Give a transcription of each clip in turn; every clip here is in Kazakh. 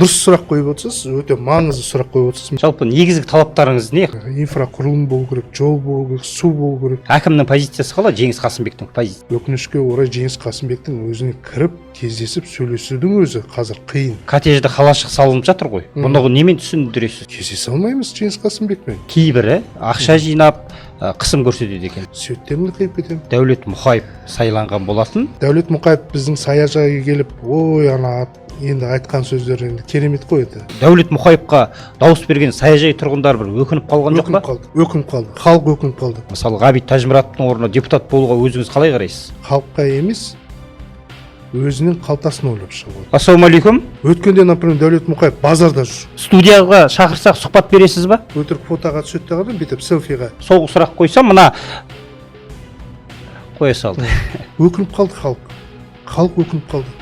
Дұрыс сұрақ қойып отырсыз, өте маңызды сұрақ қойып отырсыз. Жалпы негізгі талаптарыңыз не? Инфрақұрылым болу керек, жол болу керек, су болу керек. Әкімнің позициясы қалай? Жеңіс Қасымбектің позициясы? Өкінішке орай Жеңіс Қасымбектің өзіне кіріп, кездесіп сөйлесудің өзі қазір қиын. Коттеджде қалашық салынып жатыр ғой. Бұны немен түсіндіресіз? Кездесе алмаймыз Жеңіс Қасымбекпен. Кейбірі ақша жинап, қысым көрсетеді екен. Сөйттерімді қиып кетемін. Дәулет Мұқаев сайланған болатын. Дәулет Мұқаев біздің саяжайға келіп, ой, ана енді айтқан сөздер енді керемет қой еді. Дәулет Мұқаевқа дауыс берген саяжай тұрғындар бір өкініп қалған жоқ па? Өкініп қалды. Халық өкініп қалды. Мысалы, Ғабит Тәжімұратовтың орнына депутат болуға өзіңіз қалай қарайсыз? Халыққа емес, өзінің қалтасын ойлап шығып. Ассалаумағалейкум. Өткенде, например, Дәулет Мұқаев базарда жүр. Студияға шақырсақ сұхбат бересіз ба? Өтірік фотоға түседі дағыдан, бүйтіп селфиға. Сол сұрақ қойсам, мына қоя салды. Өкініп қалды халық. Халық өкініп қалды.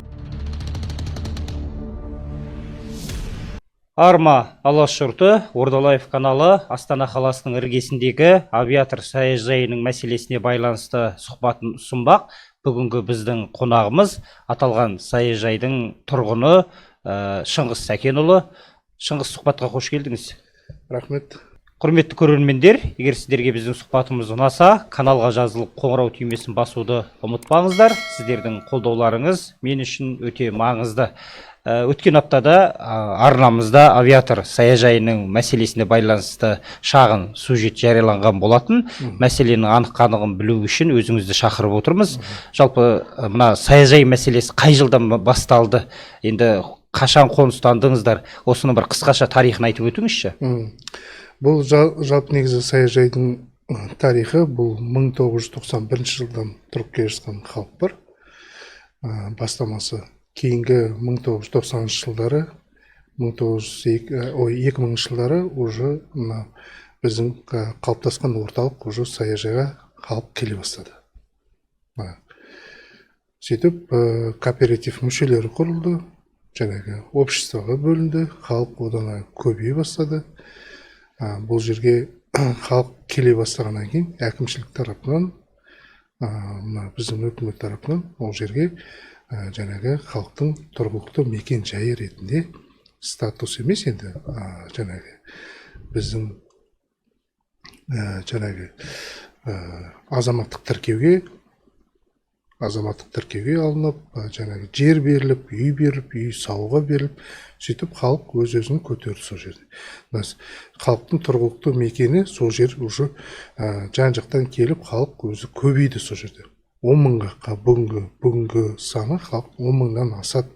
Арма Алаш жұрты, Ордалаев каналы Астана қаласының іргесіндегі авиатор саяжайының мәселесіне байланысты сұхбатын ұсынбақ. Бүгінгі біздің қонағымыз аталған саяжайдың тұрғыны Шыңғыс Сәкенұлы. Шыңғыс, сұхбатқа қош келдіңіз. Рахмет. Құрметті көрермендер, егер сіздерге біздің сұхбатымыз ұнаса, каналға жазылып қоңырау түймесін басуды ұмытпаңыздар. Сіздердің қолдауларыңыз мен үшін өте маңызды. Өткен аптада арнамызда авиатор саяжайының мәселесіне байланысты шағын сюжет жарияланған болатын. Мәселенің анық-қанығын білу үшін өзіңізді шақырып отырмыз. Жалпы мына саяжай мәселесі қай жылдан басталды? Енді қашан қоныстандыңыздар? Осының бір қысқаша тарихын айтып өтіңізші. Бұл жалпы негізі саяжайдың тарихы бұл 1991 жылдан тұрып келе жатқан халық бар. Бастамасы кейінгі 1990 жылдары, 2000 жылдары уже біздің қалыптасқан орталық уже саяжайға халық келе бастады. Сөйтіп, кооператив мүшелері құрылды, жаңағы обществоға бөлінді, халық одан көбейе бастады. Бұл жерге халық келе бастағаннан кейін әкімшілік тарапынан, біздің өкімет тарапынан ол жерге жаңағы халықтың тұрғылықты мекен жайы ретінде статус емес енді жаңағы біздің жаңағы азаматтық тіркеуге алынып, жаңағы жер беріліп, үй салуға беріліп, сөйтіп халық өз-өзін көтерді сол жерде. Халықтың тұрғылықты мекені сол жер уже жан-жақтан келіп, халық өзі көбейді сол жерде. 10 мыңға бүгінгі саны халық 10 мыңнан асады.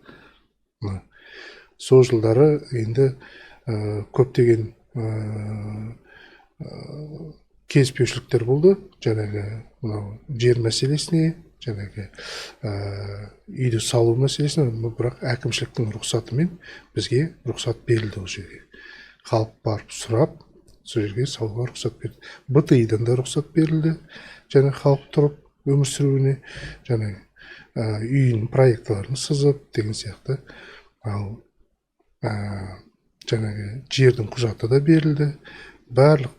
Сол жылдары енді көптеген келіспеушіліктер болды, жаңағы жер мәселесіне, жаңағы үйді салу мәселесіне, бірақ әкімшіліктің рұқсатымен бізге рұқсат берілді ол жерге. Халық барып сұрап, сол жерге салуға рұқсат берілді. БТИ-дан да рұқсат берілді, жаңағы халық тұрып өмір сүруіне, жаңағы үйінің проектілерін сызып деген сияқты. Ал жаңағы жердің құжаты да берілді. Барлық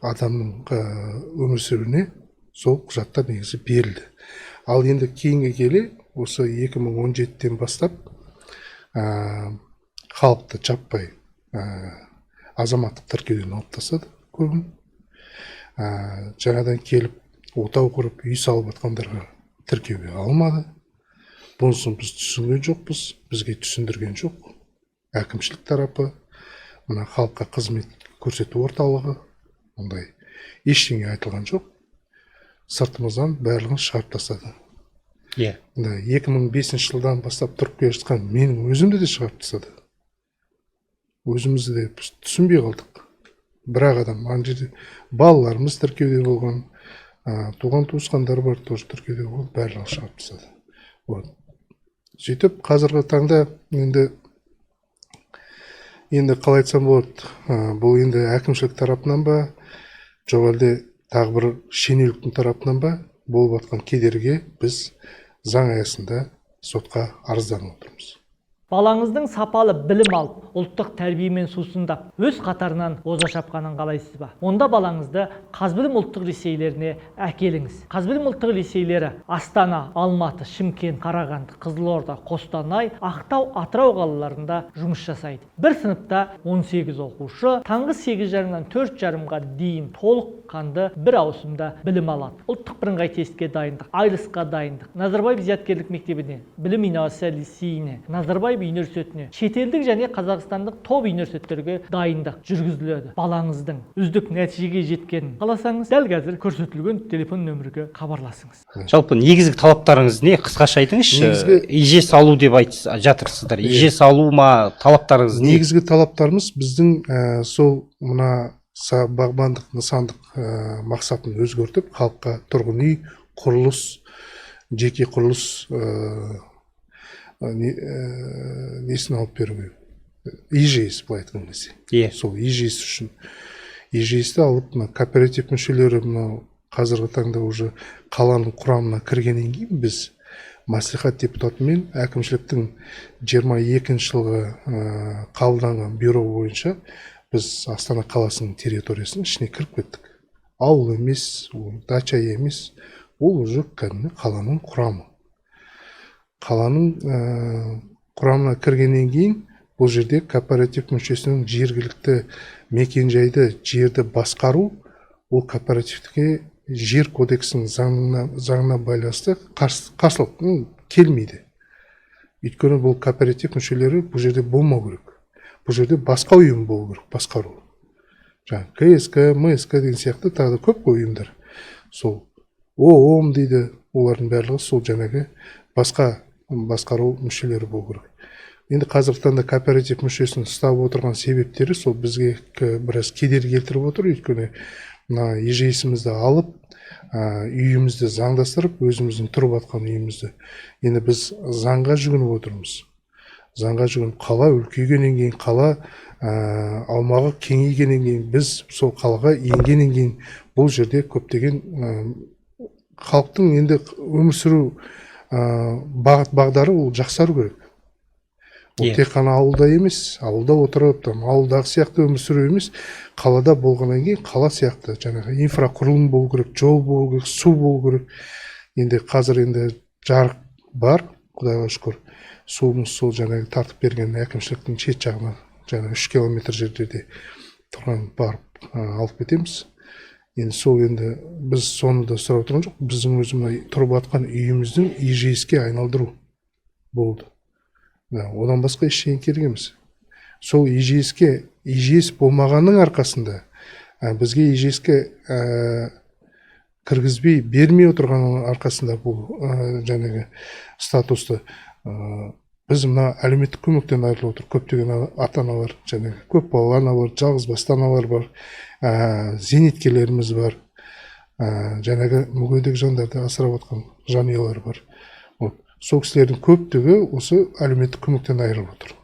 адамның өмір сүруіне сол құжаттар негізі берілді. Ал енді кейінгі келе, осы 2017-тен бастап халықты жаппай азаматтық тіркеуден алып тастады көбін. Жаңадан келіп отау құрып үй салып жатқандарға тіркеуге алмады. Бұнысын біз түсінген жоқпыз, бізге түсіндірген жоқ. Әкімшілік тарапы, мына халыққа қызмет көрсету орталығы, ондай ештеңе айтылған жоқ. Сыртымыздан барлығын шығарып тастады. 2005 жылдан бастап тұрып келе жатқан менің өзімді де шығарып тастады. Өзімізді де түсінбей қалдық. Бірақ адам, ана жерде балаларымыз тіркеуде болған, туған туысқандар бар, тоже тіркеуде болып, барлығы шығарып тастады. Сөйтіп, қазіргі таңда енді қалай айтсам болады, бұл енді әкімшілік тарапынан ба, жоқ әлде тағы бір шенеуніктің тарапынан ба, болып жатқан кедергі біз заң аясында сотқа арызданып отырмыз. Балаңыздың сапалы білім алып, ұлттық тәрбиемен сусындап, өз қатарынан оза шапқанын қалайсыз ба? Онда балаңызды Қазбілім ұлттық лицейлеріне әкеліңіз. Қазбілім ұлттық лицейлері Астана, Алматы, Шымкент, Қарағанды, Қызылорда, Қостанай, Ақтау, Атырау қалаларында жұмыс жасайды. Бір сыныпта 18 оқушы таңғы 8:30-нан 4:30-ға дейін толыққанды бір ауысымда білім алады. Ұлттық бірыңғай тестке дайындық, айлсқа дайындық, Назарбаев зияткерлік мектебіне, білім инновация лицейіне, Назарбаев университетіне, шетелдік және қазақстандық топ университеттерге дайындық жүргізіледі. Балаңыздың үздік нәтижеге жеткенін қаласаңыз, дәл қазір көрсетілген телефон нөмірге хабарласыңыз. Жалпы негізгі талаптарыңыз не? Қысқаша айтыңызшы. Еже салу деп жатырсыздар. Еже салу ма, талаптарыңыз не? Негізгі талаптарымыз біздің сол мына бағбандық нысандық мақсатын өзгертіп, халыққа тұрғын үй, құрылыс, жеке құрылыс несін алып беруге. ИЖС былай айтқан кезде. Сол ИЖС үшін. ИЖСті алып, кооператив мүшелері қазіргі таңда уже қаланың құрамына кіргеннен кейін біз мәслихат депутатымен әкімшіліктің 22 жылғы қабылданған бюро бойынша біз Астана қаласының территориясының ішіне кіріп кеттік. Ауыл емес, дача емес, ол уже кәдімгі қаланың құрамы. Қаланың құрамына кіргеннен кейін бұл жерде кооператив мүшесінің жергілікті мекенжайды, жерді басқару, ол кооперативтіге жер кодексінің заңына байланысты қарсылық келмейді. Өйткені бұл кооператив мүшелері бұл жерде болмау керек. Бұл жерде басқа ұйым болу керек, басқару. КСК, МСК деген сияқты тағы көп ұйымдар. Сол ООМ дейді, олардың барлығы сол жаңағы басқа басқару мүшелері болу керек. Енді қазіргі таңда кооператив мүшесін ұстап отырған себептері сол бізге біраз кедергі келтіріп отыр. Өйткені мына ЕЖСімізді алып, үйімізді заңдастырып, өзіміздің тұрып атқан үйімізді. Енді біз заңға жүгініп отырмыз. Заңға жүгініп, қала үлкейгеннен кейін, қала аумағы кеңейгеннен кейін, біз сол қалаға енгеннен кейін бұл жерде көптеген халықтың енді өмір сүру бағыт бағдары ол жақсару керек. Ол тек қана ауылда емес, ауылда отырып, ауылдағы сияқты өмір сүру емес, қалада болғаннан кейін қала сияқты жаңағы инфрақұрылым болу керек, жол болу керек, су болу керек. Енді қазір енді жарық бар, Құдайға шүкір. Суымыз сол жаңағы тартып берген әкімшіліктің шет жағына, жаңағы 3 километр жерде тұрған барып алып кетеміз. Енді сол енді біз соны да сұрап тұрған жоқ, біздің өзіміз тұрып атқан үйіміздің ИЖС-ке айналдыру болды. Одан басқа ештеңе керек емес. Сол ИЖС-ке, ИЖС болмағанның арқасында бізге ИЖС-ке кіргізбей бермей отырғанның арқасында бұл жаңағы статусты біз мына әлеуметтік көмектен айырылып отыр. Көптеген ата-аналар, жаңағы көп балалы аналар, жалғыз басты аналар бар, зейнеткерлеріміз бар, жаңағы мүгедек жандарды асырап отқан жанұялар бар. Сол кісілердің көптігі осы әлеуметтік көмектен айырылып отыр.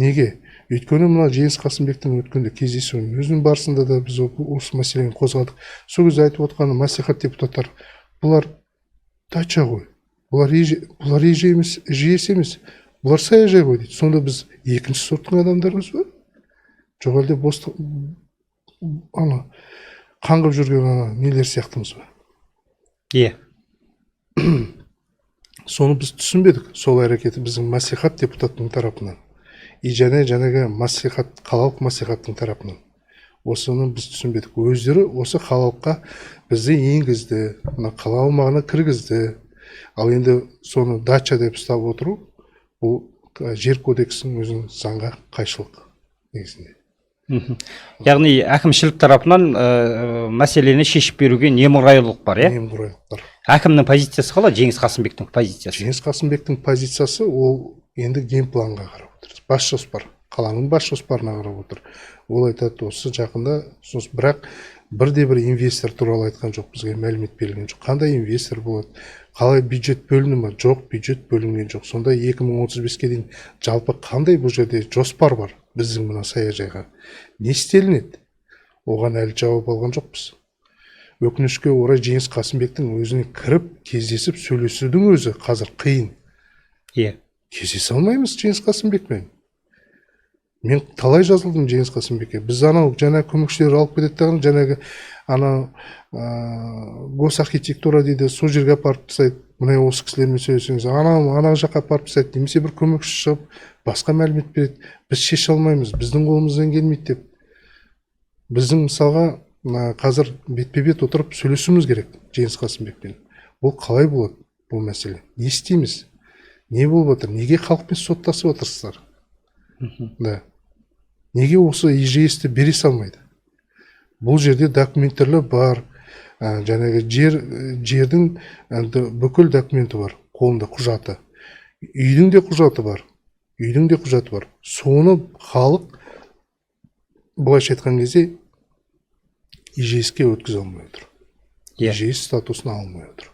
Неге? Өйткені мына Жеңіс Қасымбектің өткенде кездесуінің өзінің барысында да біз осы мәселені қозғадық. Сол кезде айтып отқаны мәслихат депутаттар, бұлар дача ғой, бұлар еже емес, ЖС емес, бұлар саяжай ғой дейді. Сонда біз екінші сорттың адамдарымыз ба? Жоқ әлде бостық қаңғып жүрген нелер сияқтымыз ба? Соны біз түсінбедік, сол әрекеті біздің мәслихат депутаттың тарапынан. Жаңағы мәслихат, қалалық мәслихаттың тарапынан. Осыны біз түсінбедік. Өздері осы қалалыққа бізді енгізді, қала аумағына кіргізді. Ал енді соны дача деп ұстап отыру, бұл жер кодексінің өзінің заңға қайшылық негізінде. Яғни әкімшілік тарапынан мәселені шешіп беруге немұрайлылық бар, иә? Немұрайлылық бар. Әкімнің позициясы қалай? Жеңіс Қасымбектің позициясы? Жеңіс Қасымбектің позициясы ол енді геймпланға қарап отыр. Бас жоспар, қаланың бас жоспарына қарап отыр. Ол айтады, осы жақында, бірақ бірде-бір инвестор туралы айтқан жоқ, бізге мәлімет берілген жоқ. Қандай инвестор болады? Қалай бюджет бөліні ма? Жоқ, бюджет бөлінген жоқ. Сонда 2035-ке дейін жалпы қандай бұл жерде жоспар бар біздің мына саяжайға? Не істелінеді? Оған әлі жауап алған жоқпыз. Өкінішке орай Жеңіс Қасымбектің өзіне кіріп, кездесіп сөйлесудің өзі қазір қиын. кездесе алмаймыз Жеңіс Қасымбекпен. Мен талай жазылдым Жеңіс Қасымбекке. Біз анау жаңа көмекшілер алып кетеді деген жаңағы анау госархитектура дейді, сол жерге апарып тастайды. Мына осы кісілермен сөйлесеңіз, ана жаққа апарып тастайды, немесе бір көмекші шығып басқа мәлімет береді. Біз шеше алмаймыз, біздің қолымыздан келмейді деп. Біздің мысалға қазір бетпе-бет отырып сөйлесуіміз керек Жеңіс Қасымбекпен. Бұл қалай болады бұл мәселе? Не істейміз? Не болып жатыр? Неге халықпен соттасып отырсыздар? Да. Неге осы ИЖС-ті бере салмайды? Бұл жерде документтері бар, жаңағы жердің бүкіл документі бар, қолында құжаты. Үйдің де құжаты бар. Соны халық былайша айтқан кезде ИЖС-ке өткізе алмай отыр. ИЖС статусын алмай отыр.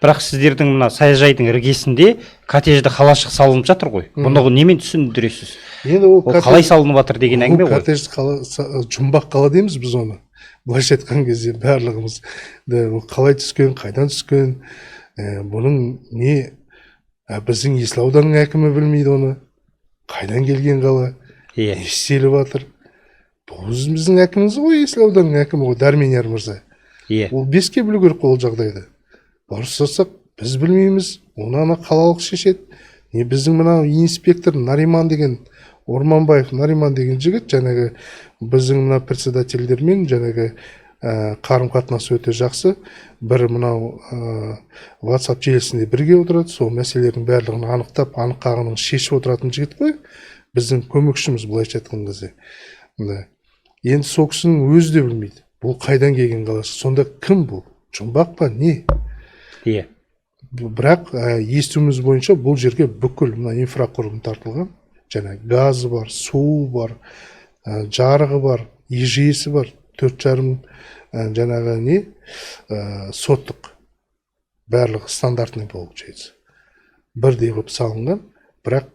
Бірақ сіздердің мына саяжайдың іргесінде коттеджді қалашық салынып жатыр ғой. Бұны немен түсіндіресіз? Енді ол қалай салынып жатыр деген әңгіме ғой. Коттедж жұмбақ қала дейміз біз оны. Былайша айтқан кезде барлығымыз қалай түскен, қайдан түскен, бұның не біздің Есіл ауданының әкімі білмейді оны. Қайдан келген қала, не істеліп жатыр. Бұл біздің әкіміміз ғой, Есіл ауданының әкімі ғой, Дәрменияр мырза. Ол беске білу керек ол жағдайды. Барсасақ біз білмейміз, оны ана қалалық шешеді. Не біздің мына инспектор Нариман деген, Орманбаев Нариман деген жігіт, жаңағы біздің мына председательдермен жаңағы қарым-қатынасы өте жақсы. Бір мынау WhatsApp желісінде бірге отырады, сол мәселелердің барлығын анықтап, анық-қағынын шешіп отыратын жігіт қой. Біздің көмекшіміз былайша айтқан кезде. Енді сол кісінің өзі де білмейді. Бұл қайдан келген қаласы? Сонда кім бұл? Жұмбақ па, не? Бірақ естуіміз бойынша бұл жерге бүкіл инфрақұрылым тартылған. Жаңа газы бар, суы бар, жарығы бар, ИЖС бар, 4,5 жаңағы не соттық. Барлығы стандартный получается. Бірдей қылып салынған, бірақ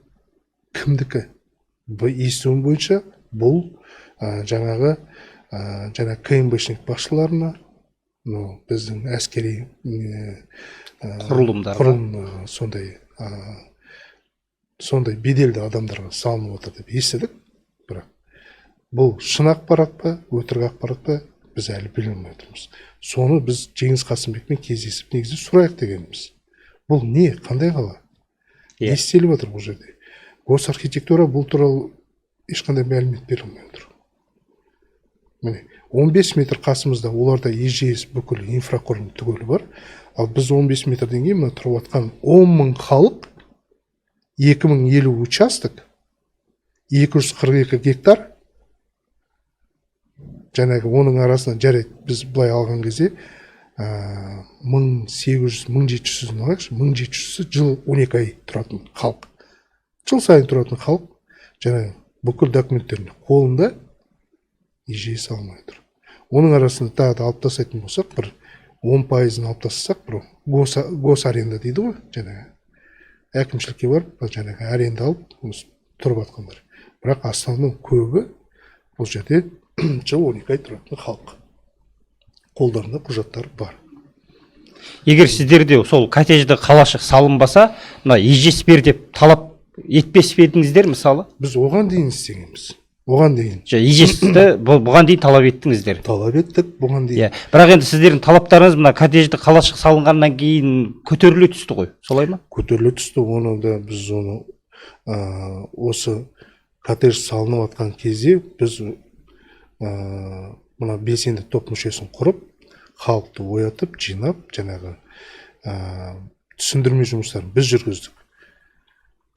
кімдікі? Естуім бойынша бұл жаңағы КМБшник басшыларына, біздің әскери құрылымдар сондай беделді адамдарға салынып отыр деп естідік. Бірақ бұл шын ақпарат па, өтірік ақпарат па, біз әлі біле алмай отырмыз. Соны біз Жеңіс Қасымбекпен кездесіп негізі сұрайық дегеніміз. Бұл не, қандай қала? Не істеліп отыр бұл жерде? Госархитектура бұл туралы ешқандай мәлімет бере алмай отыр. Міне 15 метр қасымызда, оларда ИЖС бүкіл инфрақұрылым түгелі бар. Ал біз 15 метрден кейін мына тұрып жатқан 10 мың халық, 2050 участок, 242 гектар, жаңағы оның арасында жарайды, біз былай алған кезде 1700-ін алайықшы, 1700-і жыл 12 ай тұратын халық. Жыл сайын тұратын халық, жаңағы бүкіл документтерін қолында ИЖС алмай отыр. Оның арасында тағы да алып тастайтын болсақ, бір 10%-ын алып тастасақ, бір госаренда дейді ғой, жаңағы әкімшілікке барып, жаңағы аренда алып тұрып жатқандар. Бірақ основның көбі бұл жерде жыл 12 ай тұратын халық. Қолдарында құжаттар бар. Егер сіздерде сол коттеджді қалашық салынбаса, мына ИЖС бер деп талап етпес едіңіздер мысалы? Біз оған дейін істегенбіз. Оған дейін. ИЖС-ті бұған дейін талап еттіңіздер. Талап еттік бұған дейін. Бірақ енді сіздердің талаптарыңыз мына коттеджді қалашық салынғаннан кейін көтеріле түсті ғой, солай ма? Көтеріле түсті. Оны да біз осы коттедж салынып жатқан кезде біз мына белсенді топ мүшесін құрып, халықты оятып, жинап, жаңағы түсіндірме жұмыстарын біз жүргіздік.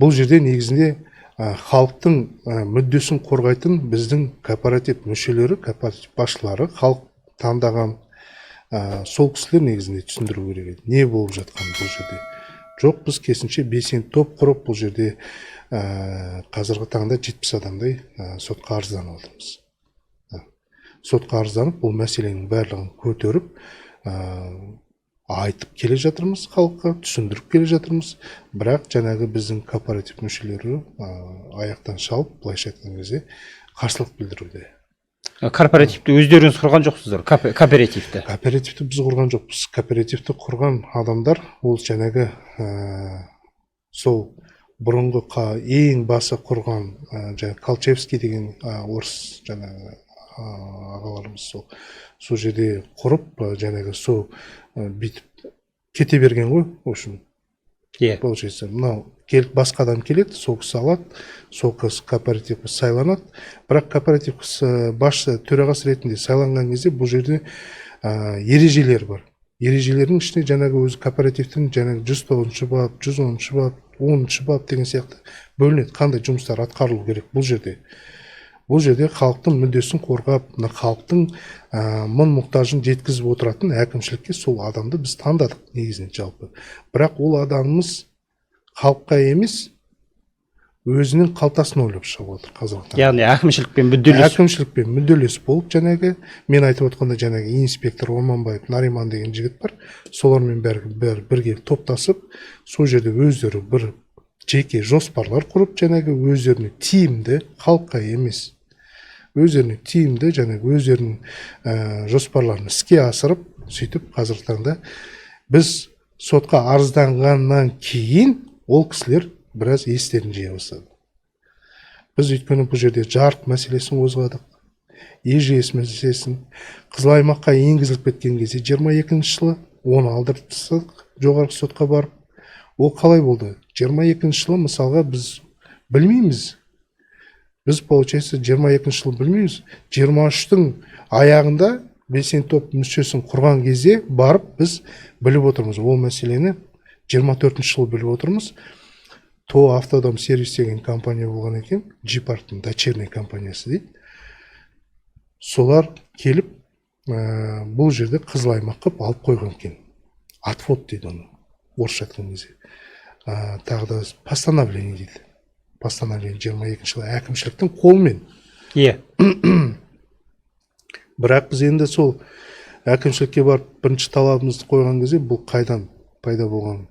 Бұл жерде негізінде халықтың мүддесін қорғайтын біздің кооператив мүшелері, кооператив басшылары, халық таңдаған сол кісілер негізінде түсіндіру керек. Не болып жатқан бұл жерде? Жоқ, біз керісінше белсенді топ құрып, бұл жерде қазіргі таңда 70 адамдай сотқа арызданып отырмыз. Сотқа арызданып, бұл мәселенің барлығын көтеріп, айтып келе жатырмыз халыққа, түсіндіріп келе жатырмыз. Бірақ жаңағы біздің кооператив мүшелері аяқтан шалып, былайша айтқан кезде қарсылық білдіруде. Кооперативті өздеріңіз құрған жоқсыздар, кооперативті? Кооперативті біз құрған жоқпыз. Кооперативті құрған адамдар, ол жаңағы сол бұрынғы ең басы құрған жаңағы Колчевский деген орыс жаңағы ағаларымыз сол жерде құрып жаңағы сол бүйтіп кете берген ғой. В общем, получается, мынау басқа адам келеді, сол кісі алады, сол кісі кооперативке сайланады. Бірақ кооператив басшы төрағасы ретінде сайланған кезде бұл жерде ережелер бар. Ережелердің ішінде жаңағы өзі кооперативтің жаңағы 109 бап, 110 бап, 10 бап деген сияқты бөлінеді. Қандай жұмыстар атқарылу керек бұл жерде. Бұл жерде халықтың мүддесін қорғап, халықтың мұң-мұқтажын жеткізіп отыратын әкімшілікке сол адамды біз таңдадық негізінен жалпы. Бірақ ол адамымыз халыққа емес, өзінің қалтасын ойлап шығып отыр қазір. Яғни әкімшілікпен мүдделес. Әкімшілікпен мүдделес болып жаңағы, мен айтып отқанда жаңағы инспектор Оманбаев Нариман деген жігіт бар. Солармен бірге топтасып, сол жерде өздері бір жеке жоспарлар құрып, жаңағы өздеріне тиімді, халыққа емес, өздеріне тиімді, жаңағы өздерінің жоспарларын іске асырып, сөйтіп қазіргі таңда біз сотқа арызданғаннан кейін ол кісілер біраз естерін жия бастады. Біз өйткені бұл жерде жарық мәселесін қозғадық, ЕЖС мәселесін, қызыл аймаққа енгізіліп кеткен кезде 22 жылы оны алдырып тастадық, жоғарғы сотқа барып. Ол қалай болды? 22 жылы мысалға біз білмейміз. Біз, получается, 22 жылы білмейміз. 23-тің аяғында белсенді топ мүшесін құрған кезде барып біз біліп отырмыз. Ол мәселені 24 жылы біліп отырмыз. ТО автодом сервис деген компания болған екен, Джипарттың дочерний компаниясы дейді. Солар келіп, бұл жерде қызыл аймаққа алып қойған екен. Отвод дейді оны, орысша айтқан кезде. Тағы да постановление дейді. Постановление 22 жылы әкімшіліктің қолымен. Бірақ біз енді сол әкімшілікке барып бірінші талабымызды қойған кезде бұл қайдан пайда болған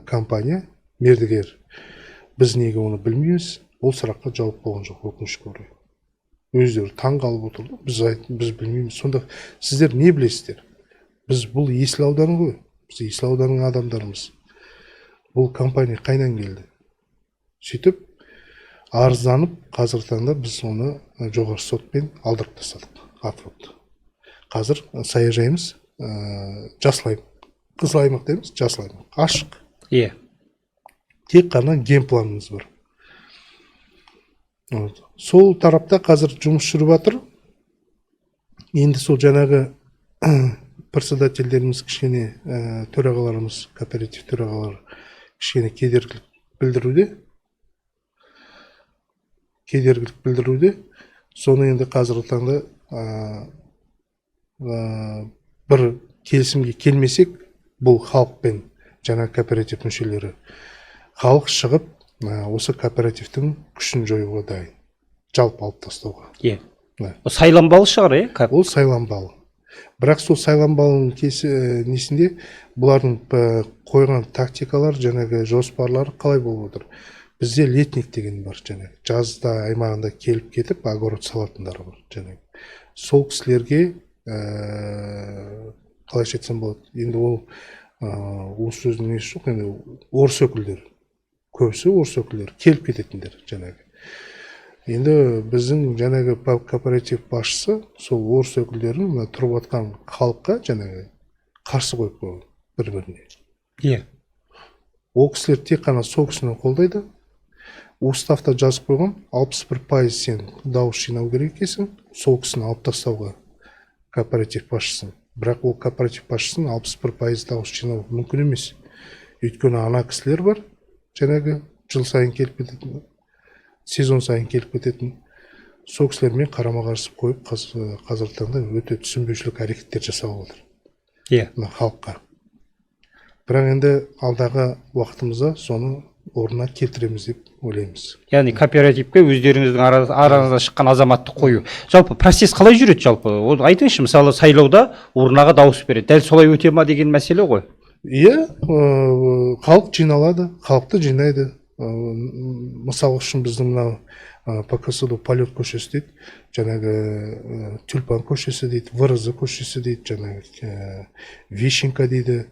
компания, мердігер. Біз неге оны білмейміз, ол сұраққа жауап болған жоқ, өкінішке орай. Өздері таң қалып отырды. Біз білмейміз. Сонда сіздер не білесіздер? Біз бұл Есіл ауданы ғой. Біз Есіл ауданының адамдарымыз. Бұл компания қайдан келді? Сөйтіп, арызданып, қазіргі таңда біз оны жоғарғы сотпен алдырып тастадық. Отвод. Қазір саяжайымыз жасыл аймақ. Қызыл аймақ дейміз, жасыл аймақ. Ашық. Тек қана генпланымыз бар. Сол тарапта қазір жұмыс жүріп жатыр. Енді сол жаңағы председательдеріміз кішкене, төрағаларымыз, кооператив төрағалары кішкене кедергілік білдіруде. Соны енді қазіргі таңда бір келісімге келмесек, бұл халықпен жаңа кооператив мүшелері халық шығып, осы кооперативтің күшін жоюға дайын. Жалпы алып тастауға. Сайланбалы шығар, Ол сайланбалы. Бірақ сол сайланбалының несінде бұлардың қойған тактикалар, жаңағы жоспарлар қалай болып отыр. Бізде летник деген бар, жаңағы жазда аймағында келіп кетіп, огород салатындар бар, жаңағы. Сол кісілерге қалай айтсам болады. Енді ол сөздің несі жоқ, енді орыс өкілдері. Көбісі орыс өкілдері келіп кететіндер, жаңағы. Енді біздің жаңағы кооператив басшысы сол орыс өкілдерін тұрып атқан халыққа жаңағы қарсы қойып қойған бір-біріне. Ол кісілер тек қана сол кісіні қолдайды. Уставта жазып қойған 61% сен дауыс жинау керек екенсің, сол кісіні алып тастауға кооператив басшысын. Бірақ ол кооператив басшысын 61% дауыс жинау мүмкін емес. Өйткені ана кісілер бар, жаңағы жыл сайын келіп кететін, сезон сайын келіп кететін. Сол кісілермен қарама-қарсы қойып, қазіргі таңда өте түсінбеушілік әрекеттер жасап отыр. Халыққа. Бірақ енді алдағы уақытымызда соны орнына келтіреміз деп ойлаймыз. Яғни кооперативке өздеріңіздің аранызда шыққан азаматты қою. Жалпы процесс қалай жүреді жалпы? Айтыңызшы, мысалы сайлауда урнаға дауыс береді. Дәл солай өте ма деген мәселе ғой? Халық жиналады, халықты жинайды. Мысалы үшін біздің по КСД Полет көшесі дейді, жаңағы Тюльпан көшесі дейді, ВРЗ көшесі дейді, жаңағы Вишенка дейді,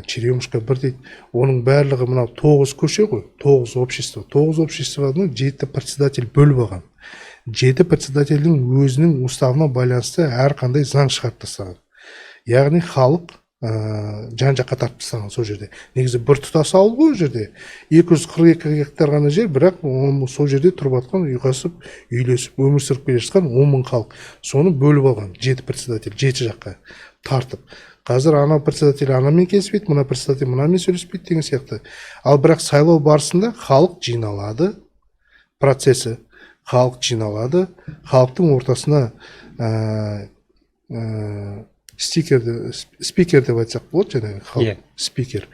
Черемушка 1 дейді. Оның барлығы мынау 9 көше ғой, 9 общество. 9 обществоны 7 председатель бөліп алған. 7 председательдің өзінің уставына байланысты әрқандай заң шығарып тастаған. Яғни халық жан-жаққа тартып тастаған сол жерде. Негізі бір тұтас ауыл ғой ол жерде. 242 гектар ғана жер, бірақ сол жерде тұрып жатқан, ұйқасып, үйлесіп, өмір сүріп келе жатқан 10 мың халық. Соны бөліп алған 7 председатель, 7 жаққа тартып. Қазір ана председатель анамен келіспейді, мына председатель мынамен сөйлеспейді деген сияқты. Ал бірақ сайлау барысында халық жиналады, процесі халық жиналады, халықтың ортасына спикер деп айтсақ болады, жаңағы халық спикер.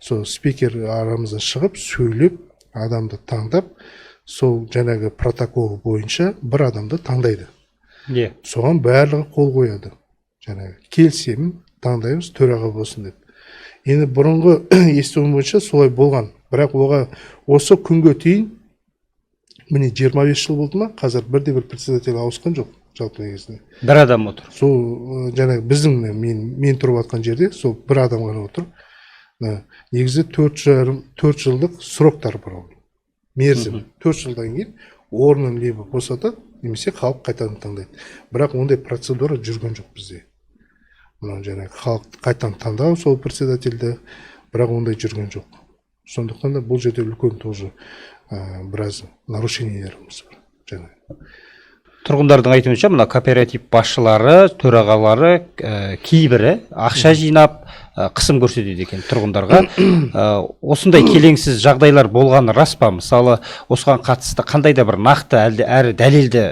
Сол спикер арамыздан шығып, сөйлеп, адамды таңдап, сол жаңағы протокол бойынша бір адамды таңдайды. Соған барлығы қол қояды. Жаңағы келісемін, таңдаймыз, төраға болсын деп. Енді бұрынғы естуім бойынша солай болған. Бірақ оға осы күнге дейін міне 25 жыл болды ма, қазір бірде-бір председатель ауысқан жоқ. Жалпы негізінде. Бір адам отыр. Сол жаңағы біздің мен тұрып жатқан жерде сол бір адам ғана отыр. Негізі 4 жылдық сроктар бар. Мерзім 4 жылдан кейін орнын либо босатады, немесе халық қайтадан таңдайды. Бірақ ондай процедура жүрген жоқ бізде. Мынау жаңағы халық қайтадан таңдау сол председательді, бірақ ондай жүрген жоқ. Сондықтан да бұл жерде үлкен тоже біраз нарушениелеріміз бар. Жаңағы Тұрғындардың айтуынша, мына кооператив басшылары, төрағалары, кейбірі ақша жинап, қысым көрсетеді екен тұрғындарға. Осындай келеңсіз жағдайлар болғаны рас па? Мысалы, осыған қатысты қандай да бір нақты әрі дәлелді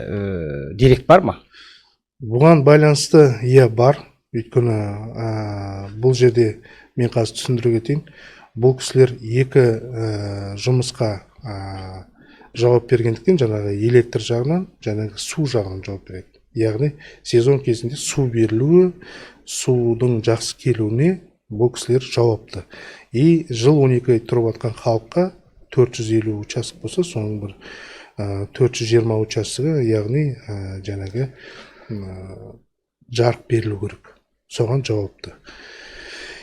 дерек бар ма? Бұған байланысты бар. Өйткені бұл жерде мен қазір түсіндіре кетейін. Бұл кісілер екі жұмысқа жауап бергендіктен, жаңағы электр жағынан, жаңағы су жағынан жауап береді. Яғни сезон кезінде су берілуі, судың жақсы келуіне бұл кісілер жауапты. И жыл 12 ай тұрып жатқан халыққа 450 участок болса, соның бір 420 участогы, яғни жаңағы жарық берілу керек. Соған жауапты.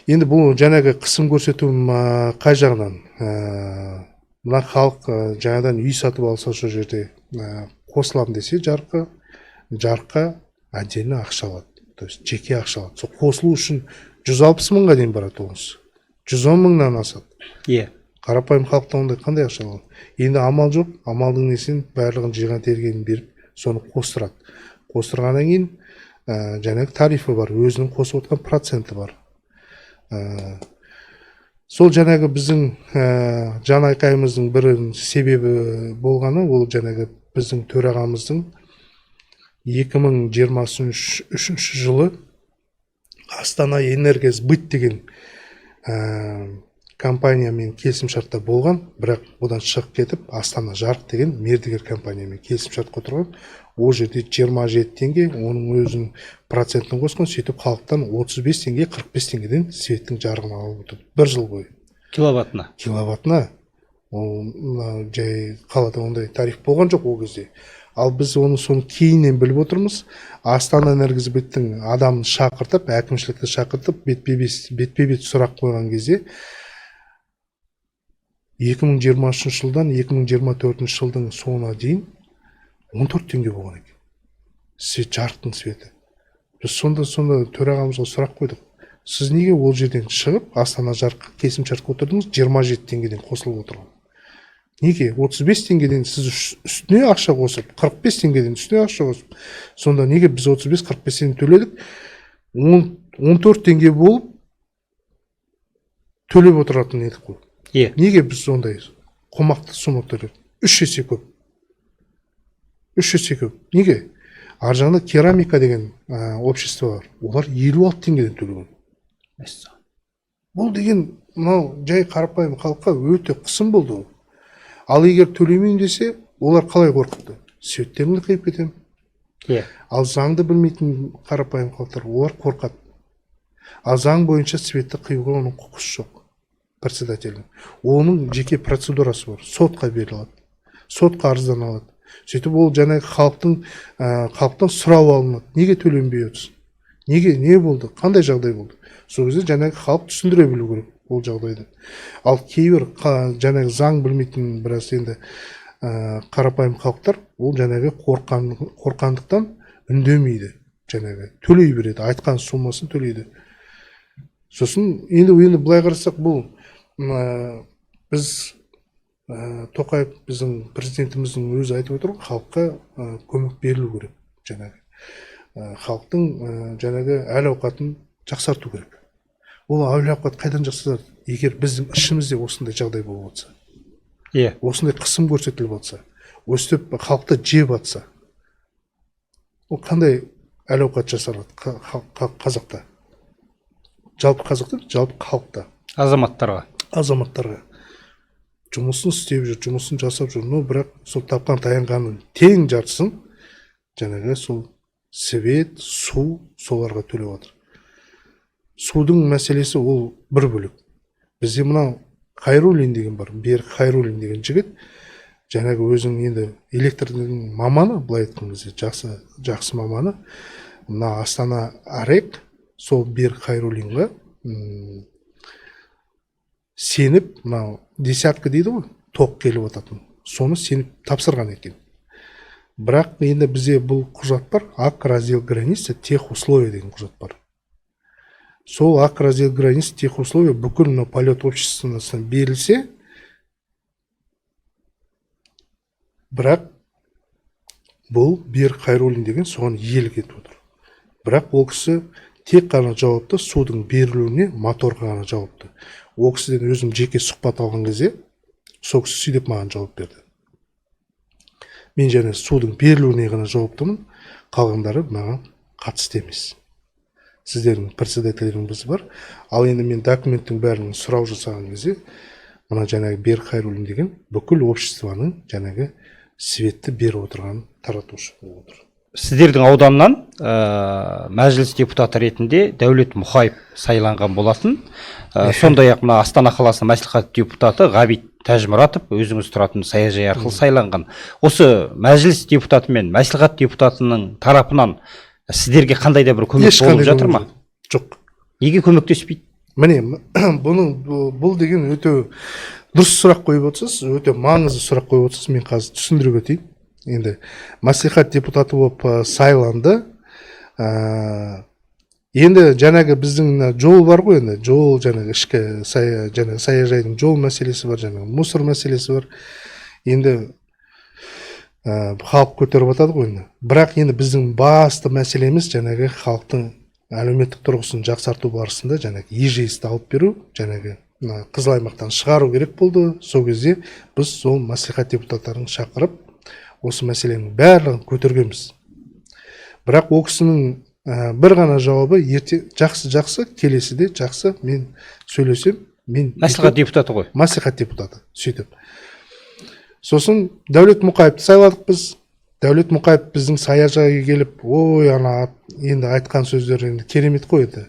Енді бұл жаңағы қысым көрсету қай жағынан? Мына халық жаңадан үй сатып алса сол жерде қосылам десе жарыққа отдельно ақша алады. То есть жеке ақша алады. Сол қосылу үшін 160 мыңға дейін барады оңыз. 110 мыңнан асады. Қарапайым халықта ондай қандай ақша алады? Енді амал жоқ, амалдың несін барлығын жиған тергенін беріп, соны қостырады. Қостырғаннан кейін жаңағы тарифі бар, өзінің қосып отқан проценті бар. Сол жаңағы біздің жан айқайымыздың бір себебі болғаны, ол жаңағы біздің төрағамыздың 2023 жылы Астана Энергосбыт деген компаниямен келісімшартта болған, бірақ одан шығып кетіп, Астана Жарық деген мердігер компаниямен келісімшартқа отырған. Ол жерде 27 теңге, оның өзінің процентін қосқан, сөйтіп халықтан 35 теңге, 45 теңгеден светтің жарығын алып отырды. Бір жыл бойы. Киловаттына? Киловаттына. Ол жай қалада ондай тариф болған жоқ ол кезде. Ал біз оны кейіннен біліп отырмыз. Астана Энергосбыттың адамын шақыртып, әкімшілікті шақыртып, бетпе-бет сұрақ қойған кезде 2023 жылдан 2024 жылдың соңына дейін 14 теңге болған екен. Жарықтың светі. Біз сонда төрағамызға сұрақ қойдық. Сіз неге ол жерден шығып, Астана Жарыққа келісімшартқа отырдыңыз, 27 теңгеден қосылып отырған? Неге? 35 теңгеден сіз үстіне ақша қосып, 45 теңгеден үстіне ақша қосып, сонда неге біз 35-45 теңге төледік? 14 теңге болып төлеп отыратын едік қой. Неге біз сондай қомақты сума төледік? 3 есе көп. 3 есе көп. Неге? Аржағында керамика деген общество бар. Олар 56 теңгеден төлеген. Бұл деген жай қарапайым халыққа өте қысым болды. Ал егер төлемейін десе, олар қалай қорқыпты? Светтерімді қиып кетем. Ал заңды білмейтін қарапайым халықтар, олар қорқады. Ал заң бойынша светті қиюға оның құқысы жоқ. Председательдің. Оның жеке процедурасы бар. Сотқа беріледі. Сотқа арыздан алады. Сөйтіп ол жаңағы халықтан сұрап алынады. Неге төленбей отырсың? Не болды? Қандай жағдай болды? Сол кезде жаңағы халық түсіндіре білу керек ол жағдайды. Ал кейбір жаңағы заң білмейтін біраз енді қарапайым халықтар ол жаңағы қорқандықтан үндемейді. Жаңағы төлей береді, айтқан сомасын төлейді. Сосын енді былай қарасақ, бұл біз Тоқаев біздің президентіміздің өзі айтып отыр, халыққа көмек берілу керек. Жаңағы халықтың жаңағы әл-ауқатын жақсарту керек. Ол әл-ауқат қайдан жақсарады? Егер біздің ішімізде осындай жағдай болып жатса, осындай қысым көрсетіліп жатса, өстіп халықты жеп жатса, ол қандай әл-ауқат жасалады қазақта? Жалпы қазақта, жалпы халықта. Азаматтарға. Жұмысын істеп жүр, жұмысын жасап жүр. Бірақ сол тапқан таянғанын тең жартысын жаңағы сол свет, су соларға төлеп отыр. Судың мәселесі ол бір бөлек. Бізде мынау Хайруллин деген бар. Берік Хайруллин деген жігіт, жаңағы өзінің енді электрдің маманы, былай айтқан кезде жақсы маманы. Мына Астана АРЭК сол Берік Хайруллинға сеніп, мынау десятка дейді ғой, тоқ келіп жататын. Соны сеніп тапсырған екен. Бірақ енді бізде бұл құжат бар, акт раздел границы тех условий деген құжат бар. Сол акт раздел границы тех условий бүкіл мына полет обществосына берілсе, бірақ бұл Берік Хайруллин деген соған иелік етіп отыр. Бірақ ол кісі тек қана жауапты судың берілуіне, моторға ғана жауапты. Ол кісіден өзім жеке сұхбат алған кезде, сол кісі сөйтіп маған жауап берді. Мен және судың берілуіне ғана жауаптымын, қалғандары маған қатысты емес. Сіздердің председательдеріңіз бар. Ал енді мен документтің бәрін сұрау жасаған кезде, мына жаңағы Берік Хайруллин деген бүкіл обществоның жаңағы светті беріп отырған таратушы болып отыр. Сіздердің ауданнан мәжіліс депутаты ретінде Дәулет Мұхаев сайланған болатын. Сондай-ақ мына Астана қаласының мәслихат депутаты Ғабит Тәжмұратов өзіңіз тұратын саяжай арқылы сайланған. Осы мәжіліс депутаты мен мәслихат депутатының тарапынан сіздерге қандай да бір көмек болып жатыр ма? Жоқ. Неге көмектеспейді? Міне, бұл деген өте дұрыс сұрақ қойып отырсыз, өте маңызды сұрақ қойып отырсыз. Мен қазір түсіндіріп өтейін. Енді мәслихат депутаты болып сайланды. Енді жаңағы біздің жол бар ғой, енді жол жаңағы ішкі жаңағы саяжайдың жол мәселесі бар, жаңағы мусор мәселесі бар. Енді халық көтеріп жатады ғой енді. Бірақ енді біздің басты мәселеміз жаңағы халықтың әлеуметтік тұрғысын жақсарту барысында жаңағы ежелесті алып беру, жаңағы қызыл аймақтан шығару керек болды. Сол кезде біз сол мәслихат депутаттарын шақырып осы мәселенің барлығын көтергенбіз. Бірақ ол кісінің бір ғана жауабы жақсы, келесіде жақсы, мен сөйлесем, мен мәслихат депутаты ғой. Мәслихат депутаты, сөйтіп. Сосын Дәулет Мұқаевты сайладық біз. Дәулет Мұқаев біздің саяжайға келіп, ой, ана енді айтқан сөздер енді керемет қой еді.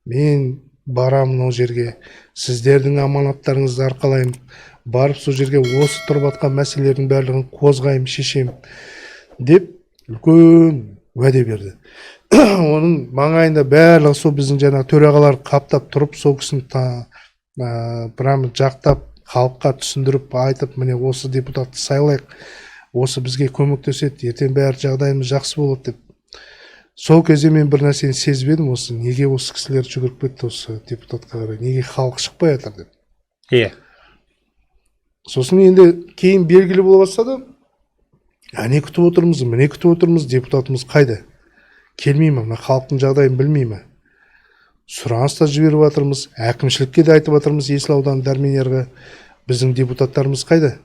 Мен барамын ол жерге, сіздердің аманаттарыңызды арқалаймын, барып сол жерге осы тұрып жатқан мәселелердің барлығын қозғаймын, шешем деп үлкен уәде берді. Оның маңайында барлығы сол біздің жаңағы төрағалар қаптап тұрып, сол кісіні прямо жақтап, халыққа түсіндіріп, айтып, міне осы депутатты сайлайық, осы бізге көмектеседі, ертең бәрі жағдайымыз жақсы болады деп. Сол кезде мен бір нәрсені сезбедім, осы неге осы кісілер жүгіріп кетті осы депутатқа қарай, неге халық шықпай жатыр деп. Сосын енді кейін белгілі бола бастады. Не күтіп отырмыз, міне күтіп отырмыз, депутатымыз қайда? Келмей ме, мына халықтың жағдайын білмей ме? Сұраныста жіберіп жатырмыз, әкімшілікке де айтып жатырмыз, Есіл ауданы Дәрменерға, біздің депутаттарымыз қайда?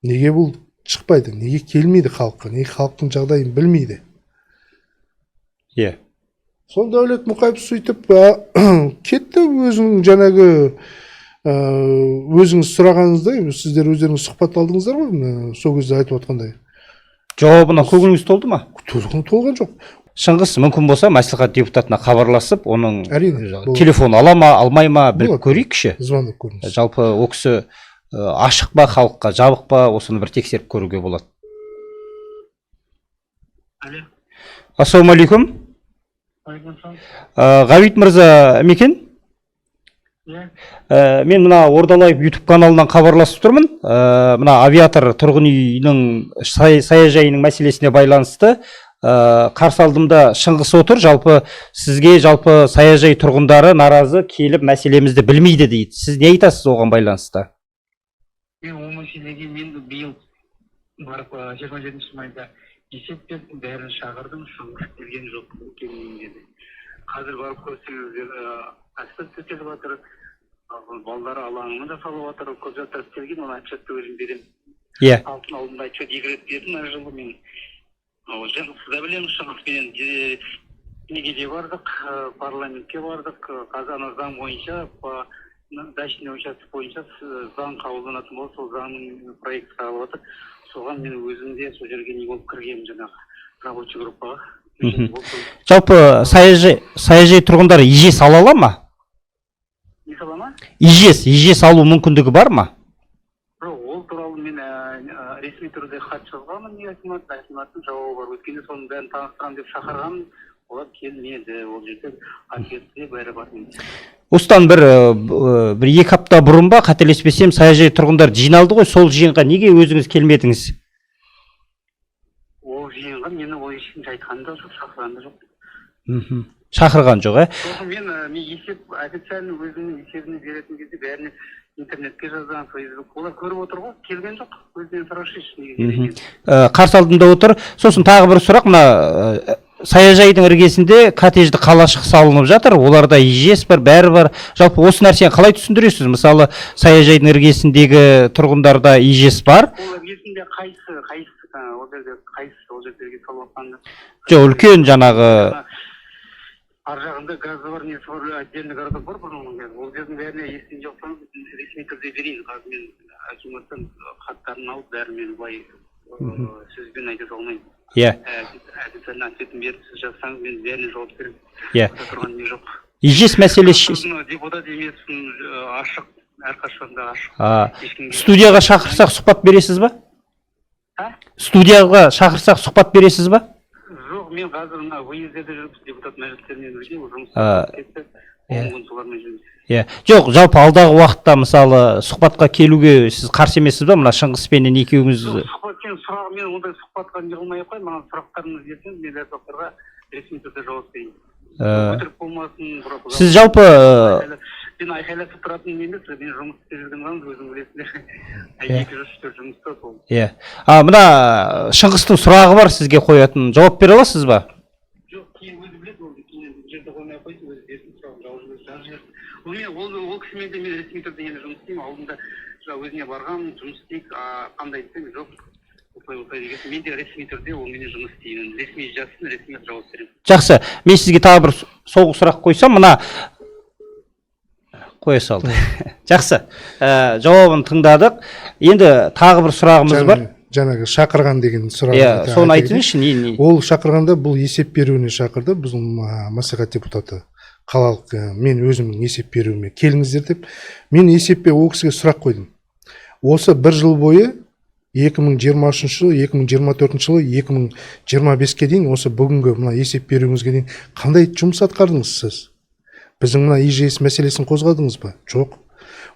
Неге бұл шықпайды? Неге келмейді халыққа? Неге халықтың жағдайын білмейді? Сол Дәулет Мұқаев сөйтіп кетті, өзінің жаңағы өзіңіз сұрағаныңыздай, сіздер өздеріңіз сұхбат алдыңыздар ғой, сол кезде айтып отқандай. Жауабына көңіліңіз толды ма? Толған жоқ. Шыңғыс, мүмкін болса мәслихат депутатына хабарласып, оның телефон ала ма, алмай ма біліп көрейікші. Звондап көріңіз. Жалпы ол кісі ашық па, халыққа жабық па, осыны бір тексеріп көруге болады. Алло. Ассалаумағалейкум. Алейкум. Ғабит мырза ме екен? Иә. Мен мына Ордалайып YouTube каналынан хабарласып тұрмын. Мына авиатор тұрғын үйінің саяжайының мәселесіне байланысты қарсы алдымда Шыңғыс отыр. Жалпы сізге саяжай тұрғындары наразы келіп мәселемізді білмейді дейді. Сіз не айтасыз оған байланысты? Мен ол мәселеге биыл барып 27 майда есеп бердім, бәрін шақырдым, Шыңғыс келген жоқ екенін деді. Қазір барып көрсеңіздер, асфальт төселіп жатыр, балалар алаңын жасалып жатыр, көп заттар істелген, оны отчетты өзім беремін. Иә. Алтын алдында отчет 2 рет бердім әр жылы мен. Сіз де білеміз, Шыңғыспенен неге де бардық, парламентке бардық, қазаны заң бойынша, дачный участок бойынша заң қабылданатын болса, сол заңның проекті қаралып жатыр. Соған мен өзім де сол жерге не болып кіргенмін жаңағы рабочий группаға. Жалпы саяжай тұрғындары ИЖС ала ма? Не сала ма? ИЖС алу мүмкіндігі бар ма? Ол туралы мен ресми түрде хат жазғанмын, акиматтың жауабы бар. Өткенде соның бәрін таныстырамын деп шақырғанмын, олар келмеді. Ол жерде ответте бәрі бар. Осыдан бір 2 апта бұрын ба, қателеспесем, саяжай тұрғындар жиналды ғой, сол жиынға неге өзіңіз келмедіңіз? Ол жиынға мені ол ешкім айтқан да жоқ, шақырған да жоқ. Шақырған жоқ, Сосын мен есеп, официально өзімнің есебіне беретін кезде бәріне интернетке жазған, Facebook, олар көріп отыр ғой, келген жоқ, өзінен сұраушы. Қарсы алдында отыр. Сосын тағы бір сұрақ, мына саяжайдың іргесінде коттеджді қалашық салынып жатыр, оларда ИЖС бар, бәрі бар. Жалпы осы нәрсені қалай түсіндіресіз? Мысалы, саяжайдың іргесіндегі тұрғындарда ИЖС бар. Ол іргесінде қайсы, ол жердегі салып. Жоқ, үлкен жаңағы Ар жағында газы бар, несі бар, отдельный городок бар бұның. Ол жердің бәріне естен жоқсаңыз, ресми түрде берейін. Қазір мен акиматтан хаттарын алып, бәрі мен былай сөзбен айта салмаймын. Иә. Официально ответін беріп, сіз жазсаңыз, мен бәріне жауап беремін. Иә. Тұрған не жоқ. ИЖС мәселесі Депутат емеспін, ашық, әрқашанда ашық. Студияға шақырсақ сұхбат бересіз ба? Студияға шақырсақ сұхбат бересіз ба? Жоқ, мен қазір выездерде жүріп, депутат мәжілістермен бірге жұмыс кетті. Солармен жүрміз. Жоқ, жалпы алдағы уақытта мысалы сұхбатқа келуге сіз қарсы емессіз ба? Мына Шыңғыспенен екеуіңіз. Мен ондай сұхбатқа не қылмай ақ қой, маған сұрақтарыңыз берсеңіз, мен әр сұрақтарға ресми түрде жауап берейін. Өтірік болмасын. Сіз жалпы мен айқайласып тұратын емес, мен жұмыс істеп жүрген адамды өзің білесіңдер. 2-3 жұмыста сол. Мына Шыңғыстың сұрағы бар сізге қоятын, жауап бере аласыз ба? Жоқ, кейін өзі біледі, ол кейін жерде қоймай ақ қойсын, өзі берсін сұрағын, ол кісімен де мен ресми түрде енді жұмыс істеймін, алдында өзіне барған, жұмыс істейік, қандай десең, жоқ, осылай деген. Мен де ресми түрде ол менен жұмыс істеймін, ресми жазсын, ресми жауап беремін. Жақсы, мен сізге тағы бір соңғы сұрақ қойсам, мына қоя салды. Жақсы, жауабын тыңдадық. Енді тағы бір сұрағымыз бар. Жаңағы шақырған деген сұрақ. Соны айтыңызшы. Ол шақырғанда бұл есеп беруіне шақырды, біздің мәслихат депутаты. Қалалық, мен өзімнің есеп беруіме келіңіздер деп. Мен есеппе ол кісіге сұрақ қойдым. Осы бір жыл бойы 2023 жылы, 2024 жылы, 2025-ке дейін, осы бүгінгі мына есеп беруіңізге дейін қандай жұмыс атқардыңыз сіз? Біздің мына ИЖС мәселесін қозғадыңыз ба? Жоқ.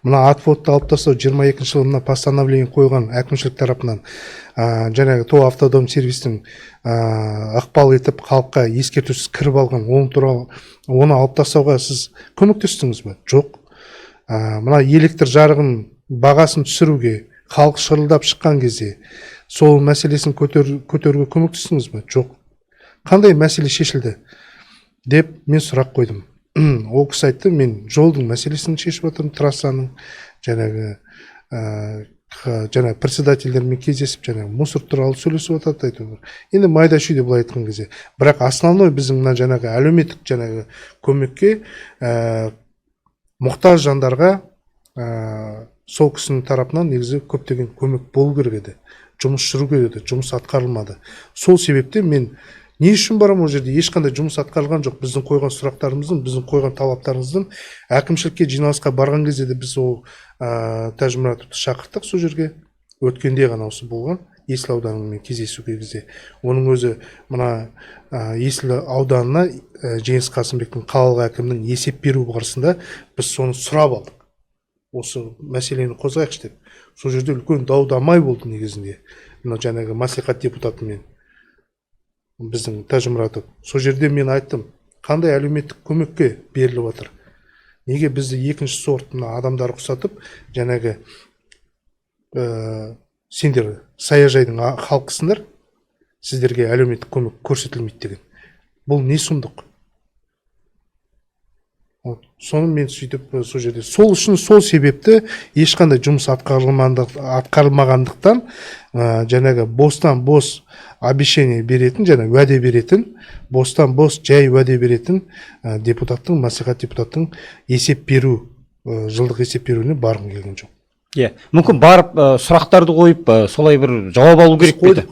Мына отводты алып тастау 22 жылы мына постановление қойған әкімшілік тарапынан жаңағы ТО автодом сервистің ықпал етіп халыққа ескертусіз кіріп алған, оны алып тастауға сіз көмектестіңіз ба? Жоқ. Мына электр жарығын бағасын түсіруге халық шырылдап шыққан кезде сол мәселесін көтеруге көмектестіңіз ба? Жоқ. Қандай мәселе шешілді деп мен сұрақ қойдым. Ол кісі айтты, мен жолдың мәселесін шешіп отырмын, трассаның, жаңағы председательдермен кездесіп, жаңағы мусор туралы сөйлесіп отырды айтып. Енді майда шүйде былай айтқан кезде. Бірақ основной біздің мына жаңағы әлеуметтік жаңағы көмекке мұқтаж жандарға сол кісінің тарапынан негізі көптеген көмек болу керек еді. Жұмыс жүру керек еді, жұмыс атқарылмады. Сол себепте мен не үшін барам ол жерде? Ешқандай жұмыс атқарылған жоқ. Біздің қойған сұрақтарымыздың, біздің қойған талаптарымыздың әкімшілікке жиналысқа барған кезде де біз ол Тәжмұратовты шақырттық сол жерге. Өткенде ғана осы болған. Есіл ауданымен кездесуге кезде. Оның өзі мына Есіл ауданына Жеңіс Қасымбектің қалалық әкімінің есеп беру барысында біз соны сұрап алдық. Осы мәселені қозғайықшы деп. Сол жерде үлкен дау-дамай болды негізінде. Мына жаңағы мәслихат депутатымен біздің Тәжімұратов. Сол жерде мен айттым, қандай әлеуметтік көмекке беріліп жатыр. Неге бізді екінші сорт адамдар ұқсатып, жаңағы сендер саяжайдың халқысыңдар, сіздерге әлеуметтік көмек көрсетілмейді деген. Бұл не сұмдық? Соны мен сөйтіп сол жерде сол үшін сол себепті ешқандай жұмыс атқарылмағандықтан жаңағы бостан бос обещание беретін, жаңа уәде беретін, бостан бос жай уәде беретін депутаттың, мәслихат депутаттың есеп беру, жылдық есеп беруіне барғым келген жоқ. Мүмкін барып сұрақтарды қойып, солай бір жауап алу керек пе?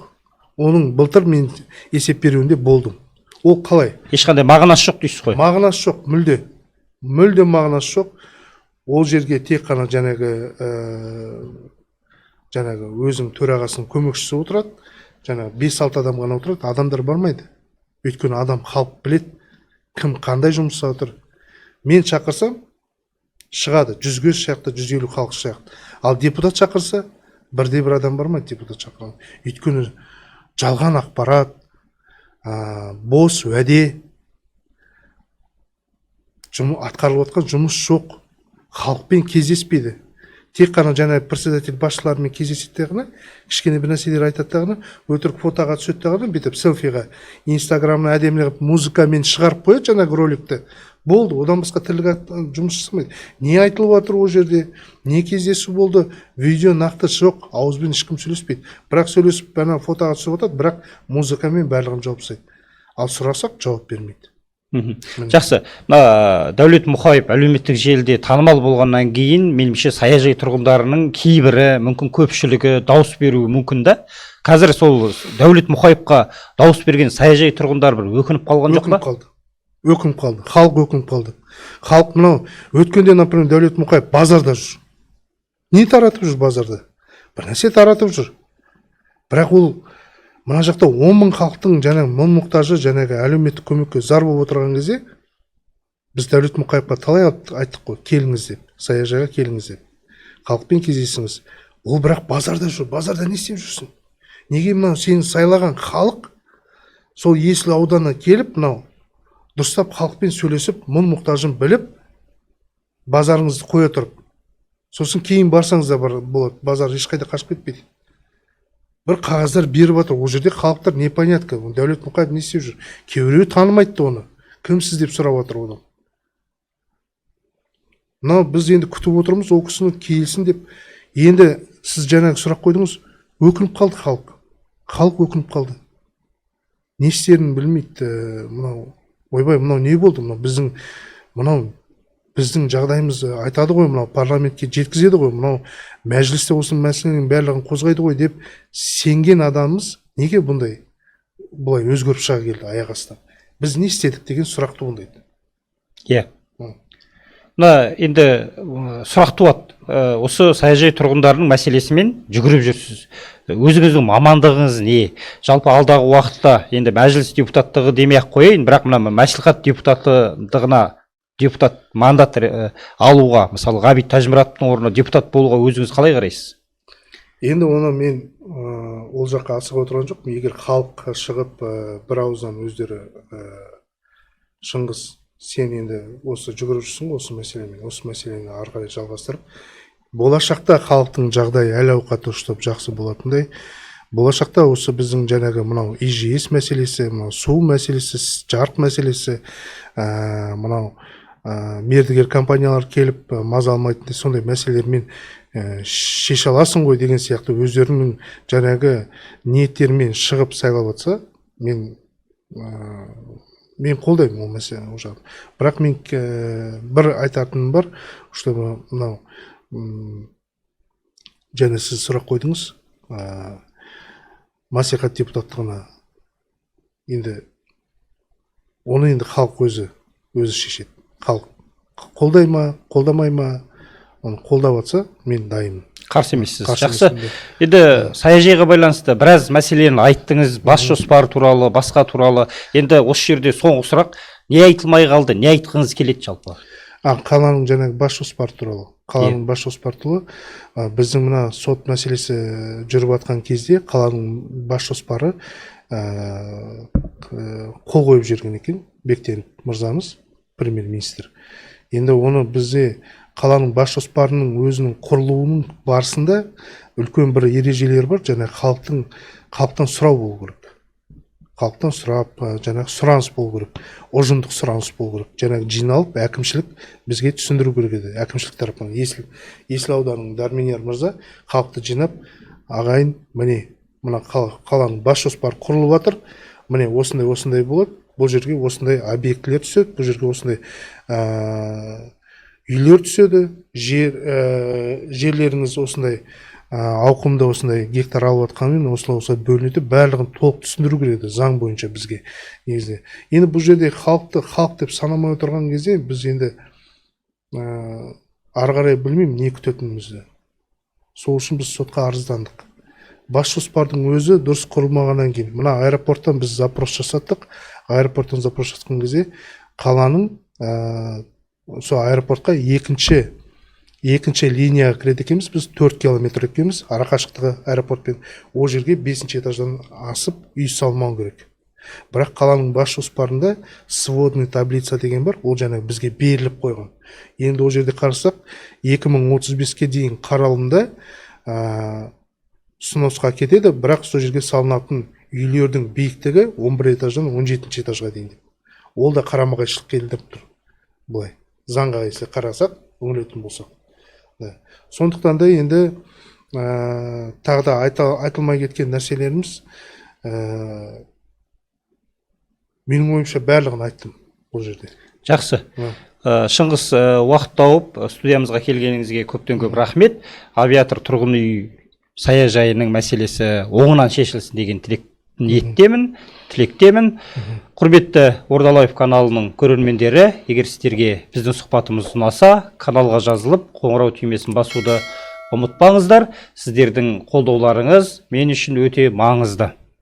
Оның былтыр мен есеп беруінде болдым. Ол қалай? Ешқандай мағынасы жоқ дейсіз ғой? Мағынасы жоқ, мүлде мағынасы жоқ. Ол жерге тек қана жаңағы өзінің төрағасының көмекшісі отырады. Жаңағы 5-6 адам ғана отырады, адамдар бармайды. Өйткені адам халық білет, кім қандай жұмыста отыр. Мен шақырсам, шығады, 100-ге шақты, 150 халық шақты. Ал депутат шақырса, бірде-бір адам бармайды депутат шақырған. Өйткені жалған ақпарат, бос уәде, атқарылып жатқан жұмыс жоқ, халықпен кездеспейді. Тек қана жаңа председатель басшыларымен кездеседі ғана, кішкене бір нәрселер айтады ғана, өтірік фотоға түседі ғана, бүйтіп селфиға, инстаграмына әдемілеп музыкамен шығарып қояды жаңағы роликті. Болды, одан басқа тірлік жұмыс жасамайды. Не айтылып жатыр ол жерде, не кездесу болды, видео нақты жоқ, ауызбен ешкім сөйлеспейді. Бірақ сөйлесіп, бәрі фотоға түсіп жатады, бірақ музыкамен барлығын жауап жасайды. Ал сұрасақ жауап бермейді. Жақсы. Дәулет Мұқаев әлеуметтік желіде танымал болғаннан кейін, меніңше саяжай тұрғындарының кейбірі, мүмкін көпшілігі дауыс беруі мүмкін да. Қазір сол Дәулет Мұқаевқа дауыс берген саяжай тұрғындар бір өкініп қалған жоқ па? Өкініп қалды. Халық өкініп қалды. Халық мынау өткенде, например, Дәулет Мұқаев базарда жүр. Не таратып жүр базарда? Бір нәрсе таратып жүр. Бірақ ол мына жақта 10 000 халықтың жаңағы мұң-мұқтажы, жаңағы әлеуметтік көмекке зар болып отырған кезде біз Дәулет Мұқаевқа талай айттық қой, келіңіз деп, саяжайға келіңіз деп, халықпен кездесіңіз. Ол бірақ базарда жүр. Базарда не істеп жүрсің? Неге мынау сені сайлаған халық сол Есіл ауданына келіп, мынау дұрыстап халықпен сөйлесіп, мұң-мұқтажын біліп, базарыңызды қоя тұрып, сосын кейін барсаңыз да болады, базар ешқайда қашып кетпейді. Бір қағаздар беріп жатыр, ол жерде халықтар непонятка. Дәулет Мұқаев не істеп жүр? Кейбіреуі танымайды оны. Кімсіз деп сұрап жатыр оны. Мынау біз енді күтіп отырмыз, ол кісіні келсін деп. Енді сіз жаңағы сұрақ қойдыңыз, өкініп қалды халық. Халық өкініп қалды. Не істерін білмейді. Мынау, ойбай, мынау не болды? Біздің жағдайымызды айтады ғой, мынау парламентке жеткізеді ғой, мынау мәжілісте осы мәселенің барлығын қозғайды ғой деп сенген адамымыз неге бұлай өзгеріп шыға келді аяқ астынан? Біз не істедік деген сұрақ туындайды. Енді сұрақ туады. Осы саяжай тұрғындарының мәселесімен жүгіріп жүрсіз. Өзіңіздің мамандығыңыз не? Жалпы алдағы уақытта енді мәжіліс депутаттығы демей-ақ қояйын, бірақ мына мәслихат депутаттығына депутат мандат алуға, мысалы Ғабит Тәжімұратовтың орнына депутат болуға өзіңіз қалай қарайсыз? Енді оны мен ол жаққа асығып отырған жоқпын. Егер халық шығып бір ауыздан өздері Шыңғыс, сен енді осы жүгіріп жүрсің осы мәселемен, осы мәселені ары қарай жалғастырып, болашақта халықтың жағдайы әл-ауқаты ұштап жақсы болатындай, болашақта осы біздің жаңағы мынау ИЖС мәселесі, мынау су мәселесі, жарық мәселесі, мынау мердігер компаниялар келіп маза алмайтындай сондай мәселелермен шеше аласың ғой деген сияқты өздерінің жаңағы ниеттерімен шығып сайлап жатса, мен қолдаймын ол мәселені. Бірақ мен бір айтатыным бар, что мынау және сіз сұрақ қойдыңыз, мәслихат депутаттығына енді оны енді халық өзі шешеді. Халық қолдай ма, қолдамай ма, оны қолдап жатса, мен дайынмын. Қарсы емессіз. Қарсы Жақсы. емеспін, Енді саяжайға байланысты біраз мәселені айттыңыз, бас жоспар туралы, басқа туралы. Енді осы жерде соңғы сұрақ, не айтылмай қалды, не айтқыңыз келеді жалпы? Қаланың жаңағы бас жоспары туралы. Қаланың бас жоспары туралы біздің мына сот мәселесі жүріп жатқан кезде қаланың бас жоспары қол қойып жүрген екен Бектен мырзамыз, премьер-министр. Енді оны бізде қаланың бас жоспарының өзінің құрылуының барысында үлкен бір ережелер бар, және халықтан сұрау болу керек. Халықтан сұрап, жаңағы сұраныс болу керек, ұжымдық сұраныс болу керек. Жаңағы жиналып, әкімшілік бізге түсіндіру керек еді. Әкімшілік тарапынан Есіл ауданының Дәрменияр мырза халықты жинап, ағайын, міне мына қаланың бас жоспары құрылып жатыр. Міне осындай болады. Бұл жерге осындай объектілер түседі, бұл жерге осындай үйлер түседі, жерлеріңіз осындай ауқымда осындай гектар алып жатқанымен осылай бөлінеді, барлығын толық түсіндіру керек еді заң бойынша бізге негізінде. Енді бұл жерде халық деп санамай отырған кезде біз енді ары қарай білмеймін не күтетінімізді. Сол үшін біз сотқа арыздандық. Бас жоспардың өзі дұрыс құрылмағаннан кейін, мына аэропорттан біз запрос жасаттық. Аэропорттан запрос жасатқан кезде қаланың сол аэропортқа екінші линияға кіреді екенбіз, біз 4 километр екенбіз, арақашықтығы аэропортпен. Ол жерге 5-ші этаждан асып үй салмау керек. Бірақ қаланың бас жоспарында сводный таблица деген бар, ол жаңағы бізге беріліп қойған. Енді ол жерде қарасақ, 2035-ке дейін қаралымда сносқа кетеді, бірақ сол жерге салынатын үйлердің биіктігі 11 этаждан 17-ші этажға дейін. Ол да қарама-қайшылық келтіріп тұр. Былай, заңға қарасақ, өңілетін болсақ. Сондықтан да енді тағы да айтылмай кеткен нәрселеріміз, менің ойымша барлығын айттым бұл жерде. Жақсы. Шыңғыс, уақыт тауып студиямызға келгеніңізге көптен көп рахмет. Авиатор тұрғын үй саяжайының мәселесі оңынан шешілсін деген тілектемін. Құрметті Ордалаев каналының көрермендері, егер сіздерге біздің сұхбатымыз ұнаса, каналға жазылып, қоңырау түймесін басуды ұмытпаңыздар. Сіздердің қолдауларыңыз мен үшін өте маңызды.